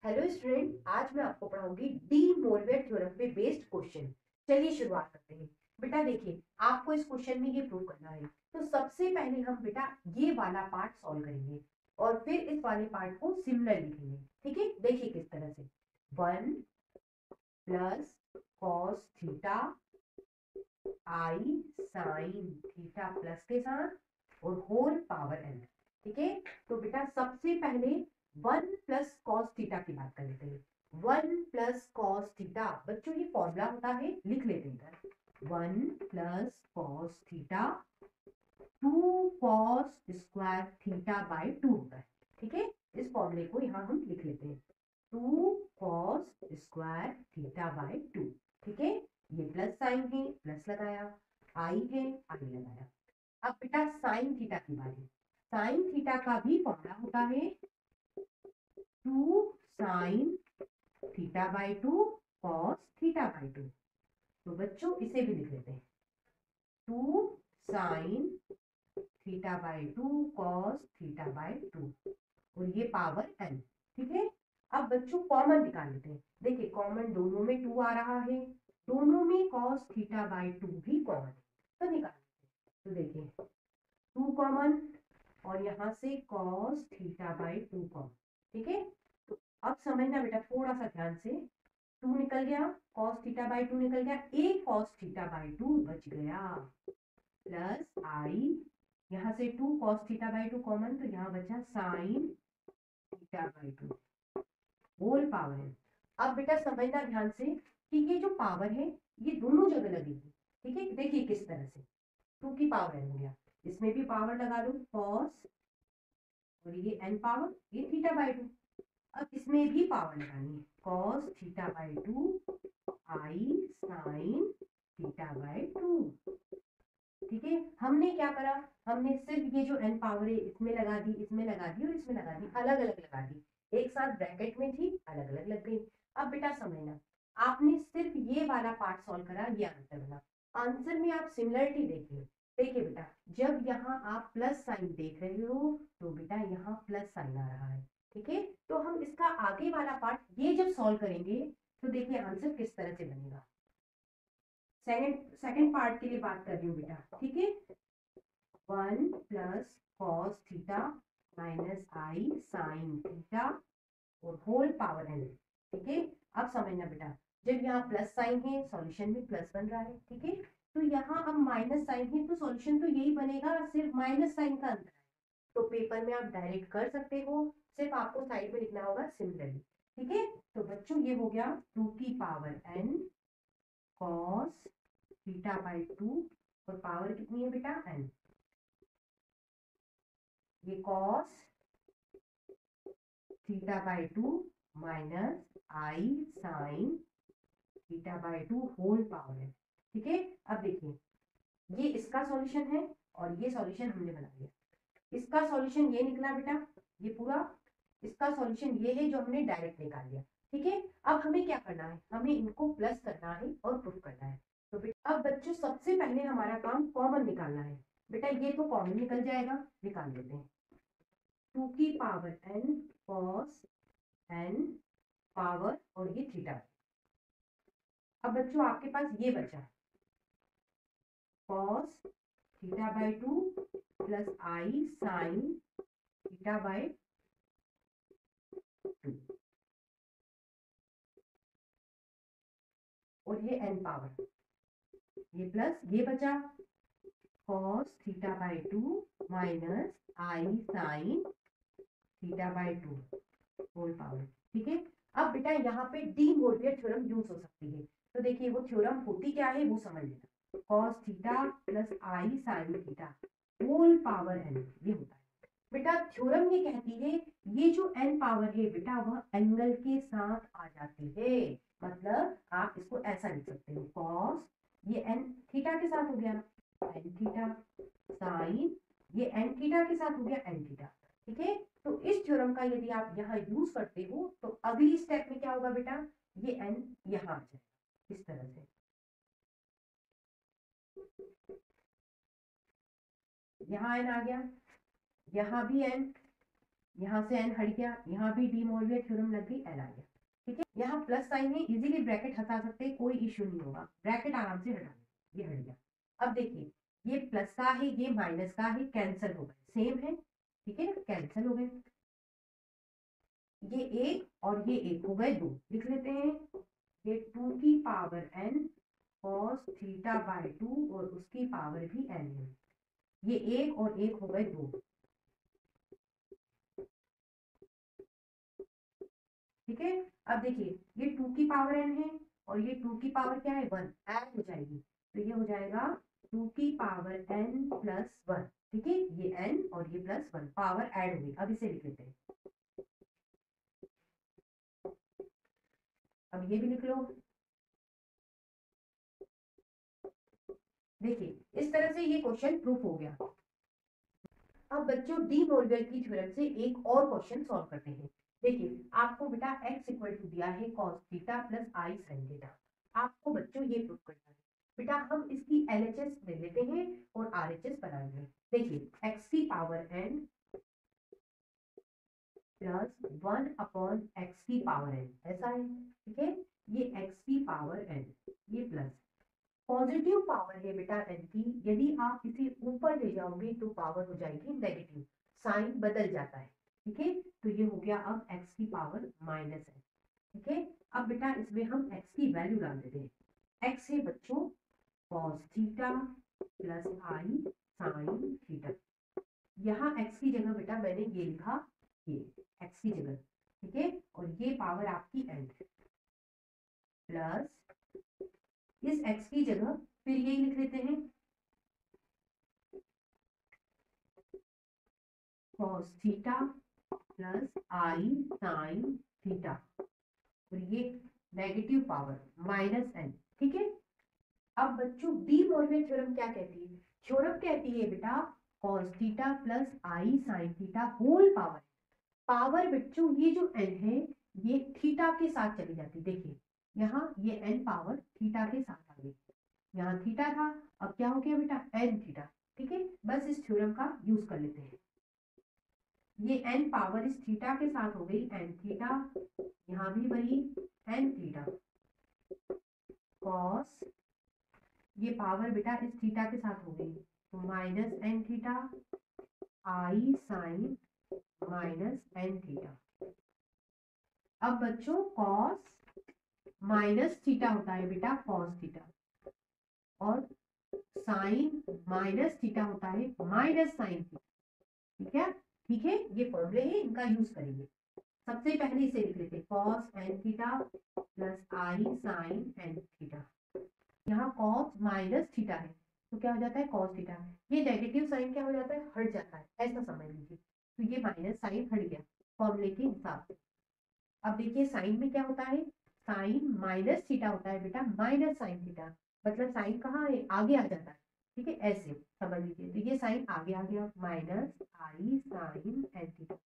Hello student, आज मैं आपको पढ़ाऊंगी डी मोरवेट थ्योरम पे बेस्ड क्वेश्चन। चलिए शुरुआत करते हैं। बेटा देखिए, आपको इस क्वेश्चन में ये प्रूव करना है। तो सबसे पहले हम बेटा ये वाला पार्ट सॉल्व करेंगे और फिर इस वाले पार्ट को सिमिलर लिखेंगे। ठीक है, देखिए किस तरह से। 1 प्लस कॉस थीटा आई साइन थीटा प्लस के साथ और होल पावर एन। ठीक है, तो बेटा सबसे पहले 1 प्लस कॉस थीटा की बात कर लेते हैं। 1 प्लस कॉस थीटा, बच्चों ये फॉर्मूला होता है, लिख लेते हैं इधर। 1 plus cos theta 2 cos square theta by 2 होता है। ठीक है, इस फॉर्मूले को यहाँ हम लिख लेते हैं। 2 कॉस स्क्वायर थीटा बाई 2। ठीक है, ये प्लस साइन है, प्लस लगाया, आई है, आई लगाया। अब बेटा साइन थीटा की बारी। साइन थीटा का भी फॉर्मूला होता है 2 sign theta by 2 cos theta by 2। तो बच्चों इसे भी लिख लेते हैं। 2 sign theta by 2 cos theta by 2 और ये पावर एन। ठीक है, अब बच्चों कॉमन निकाल लेते हैं। देखिए कॉमन दोनों में 2 आ रहा है, दोनों में cos थीटा बाई 2 भी कॉमन है, तो निकाल लेते हैं। तो देखिए 2 कॉमन और यहाँ से cos थीटा बाई 2 कॉमन। ठीक है, तो अब समझना बेटा थोड़ा सा ध्यान से। 2 निकल गया, cos थीटा बाई 2 निकल गया, एक cos थीटा बाई 2 बच गया, प्लस आई, यहाँ से 2 cos थीटा बाई 2 कॉमन, तो यहाँ बचा sine theta by 2 whole power है। अब बेटा समझना ध्यान से कि ये जो पावर है ये दोनों जगह लगेगी। ठीक है, देखिए किस तरह से। 2 की पावर एन हो गया, इसमें भी पावर लगा दो cos, और ये एन पावर, ये थीटा बाई 2। अब इसमें भी पावर लगानी है, cos theta by 2 I sine theta by 2। ठीक है, हमने क्या करा, हमने सिर्फ ये जो एन पावर है इसमें लगा दी, इसमें लगा दी और इसमें लगा दी, अलग अलग लगा दी। एक साथ ब्रैकेट में थी, अलग अलग लग गई। अब बेटा समझना, आपने सिर्फ ये वाला पार्ट सॉल्व करा, ये आंसर बना। आंसर में आप सिमिलरिटी देखिए। देखिए बेटा, जब यहाँ आप प्लस साइन देख रहे हो तो बेटा यहाँ प्लस साइन आ रहा है। ठीक है, तो हम इसका आगे वाला पार्ट ये जब सॉल्व करेंगे तो देखिए आंसर किस तरह से बनेगा। सेकंड सेकंड पार्ट के लिए बात कर रही हूँ बेटा। ठीक है, 1 plus cos theta minus i sine theta और होल पावर एन। ठीक है, अब समझना बेटा, जब यहाँ प्लस साइन है सॉल्यूशन में प्लस बन रहा है। ठीक है, तो यहाँ अब माइनस साइन है तो सॉल्यूशन तो यही बनेगा, सिर्फ माइनस साइन का अंतर है। तो पेपर में आप डायरेक्ट कर सकते हो, सिर्फ आपको साइड में लिखना होगा सिमिलरली। ठीक है, तो बच्चों ये हो गया 2 की power n cos theta by 2 और पावर कितनी है बेटा n। ये cos theta by 2 minus i sine theta by 2 whole power है। ठीक है, अब देखिए ये इसका सॉल्यूशन है और ये सॉल्यूशन हमने बना लिया। इसका सॉल्यूशन ये निकला बेटा, ये पूरा। इसका सॉल्यूशन ये है जो हमने डायरेक्ट निकाल लिया। ठीक है, अब हमें क्या करना है, हमें इनको प्लस करना है और प्रूफ करना है। तो बेटा अब बच्चों सबसे पहले हमारा काम कॉमन निकालना है। बेटा ये तो कॉमन निकल जाएगा, निकाल लेते हैं। 2 की power n cos n power और ये थीटा। अब बच्चों आपके पास ये बचा cos theta by 2 plus I sine theta by 2 और ये n पावर, ये प्लस ये बचा cos theta by 2 minus i sine theta by 2 whole power. ठीक है, अब बेटा यहाँ पे डी मोरवियर थ्योरम यूज हो सकती है। तो देखिए वो थ्योरम होती क्या है वो समझ लेना। cos theta plus I sine theta whole power n, ये होता है। बेटा थ्योरम ये कहती है ये जो n पावर है बेटा वह एंगल के साथ आ जाती है। मतलब आप इसको ऐसा लिख सकते हो, cos ये n थीटा के साथ हो गया n थीटा, साइन ये n थीटा के साथ हो गया n थीटा। ठीक है, तो इस थ्योरम का यदि आप यहाँ यूज करते हो तो अगली स्टेप में क्या होगा बेटा, ये n यहाँ आ जाएगा इस तरह से। यहाँ n आ गया, यहाँ भी n, यहाँ से एन हट गया, यहाँ भी डी मोरविया थ्योरम लग गई, एन आ गया। ठीक है, यहाँ प्लस साइन है, इजीली ब्रैकेट हटा सकते हैं, कोई इश्यू नहीं होगा, ब्रैकेट आराम से हटा दें, ये हट गया। अब देखिए ये प्लस का है, ये माइनस का है, कैंसिल हो गए, सेम है। ठीक है ना, कैंसिल हो गए, ये एक और ये एक हो गए 2, लिख लेते हैं। ये 2 की power n cos theta by 2 और उसकी पावर भी n है, ये एक और एक हो गए 2। ठीक है, अब देखिए ये 2 की पावर n है और ये 2 की पावर क्या है 1, ऐड हो जाएगी, तो ये हो जाएगा 2 की पावर n प्लस 1। ठीक है, ये n और ये प्लस 1 पावर ऐड हो गई, अब इसे लिख लेते हैं। अब ये भी लिख लो। देखिए इस तरह से ये क्वेश्चन प्रूफ हो गया। अब बच्चों डी मोरविया की थ्योरम से एक और क्वेश्चन सॉल्व करते हैं। देखिए आपको बेटा x इक्वल टू दिया है cos theta plus i sin theta, आपको बच्चों ये प्रूफ करना है। बेटा हम इसकी LHS ले लेते हैं और RHS बनाएंगे। देखिए x की power n plus 1 upon x की पावर n, ऐसा है। ठीक है, ये x की पावर n, ये प्लस पॉजिटिव पावर है बेटा n की, यदि आप इसे ऊपर ले जाओगे तो पावर हो जाएगी नेगेटिव, साइन बदल जाता है। ठीक है, तो ये हो गया अब x की पावर माइनस है। ठीक है, अब बेटा इसमें हम x की वैल्यू डाल देते हैं। x है बच्चों cos theta plus i sin theta, यहाँ x की जगह बेटा मैंने ये लिखा, ये x की जगह। ठीक है, और ये पावर आपकी n प्लस इस x की जगह फिर यही लिख लेते हैं cos theta plus i sin theta, और ये नेगेटिव पावर माइनस n। ठीक है, अब बच्चों डी मोरविया थ्योरम क्या कहती है? थ्योरम कहती है बेटा cos theta plus i sin theta whole power. Power बच्चों ये जो n है ये थीटा के साथ चली जाती है। देखिए यहाँ ये n पावर थीटा के साथ आ गई, यहाँ थीटा था, अब क्या हो गया बेटा n थीटा। ठीक है, बस इस थ्योरम का यूज कर लेते हैं। ये n पावर इस थीटा के साथ हो गई n थीटा, यहाँ भी वही n थीटा cos, ये पावर बेटा इस थीटा के साथ हो गई तो माइनस n थीटा आई साइन माइनस n थीटा। अब बच्चों cos माइनस थीटा होता है बेटा cos थीटा, और साइन माइनस थीटा होता है माइनस साइन थीटा। ठीक है, ठीक है, ये फॉर्मूले है, इनका यूज करेंगे। सबसे पहले इसे लिख लेते हैं cos n theta plus i sin n theta. यहाँ cos माइनस थीटा है तो क्या हो जाता है cos थीटा, ये नेगेटिव साइन क्या हो जाता है, हट जाता है, ऐसा समझ लीजिए। तो ये माइनस साइन हट गया फॉर्मूले के हिसाब से। अब देखिए साइन में क्या होता है, साइन माइनस थीटा होता है बेटा माइनस साइन थीटा, मतलब साइन कहाँ है, आगे आ जाता है। ठीक है, ऐसे समझ लीजिए, तो ये साइन आगे आ गया minus i sign N theta.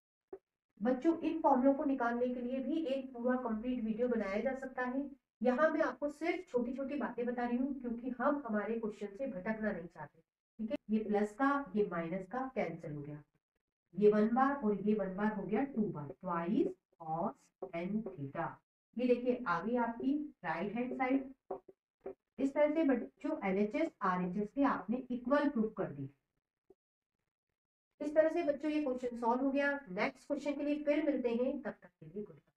बच्चों इन फॉर्मूलों को निकालने के लिए भी एक पूरा कंप्लीट वीडियो बनाया जा सकता है। यहाँ मैं आपको सिर्फ छोटी छोटी बातें बता रही हूँ क्योंकि हम हमारे क्वेश्चन से भटकना नहीं चाहते। ठीक है, ये प्लस का ये माइनस का कैंसिल हो गया, ये 1 बार और ये 1 बार हो गया 2 बार, ट्वाइस cos n थीटा। ये देखिए आ गई आपकी राइट हैंड साइड। इस तरह से बच्चों LHS RHS के आपने इक्वल प्रूफ कर दी। इस तरह से बच्चों ये क्वेश्चन सॉल्व हो गया। नेक्स्ट क्वेश्चन के लिए फिर मिलते हैं, तब तक के लिए गुड बाय।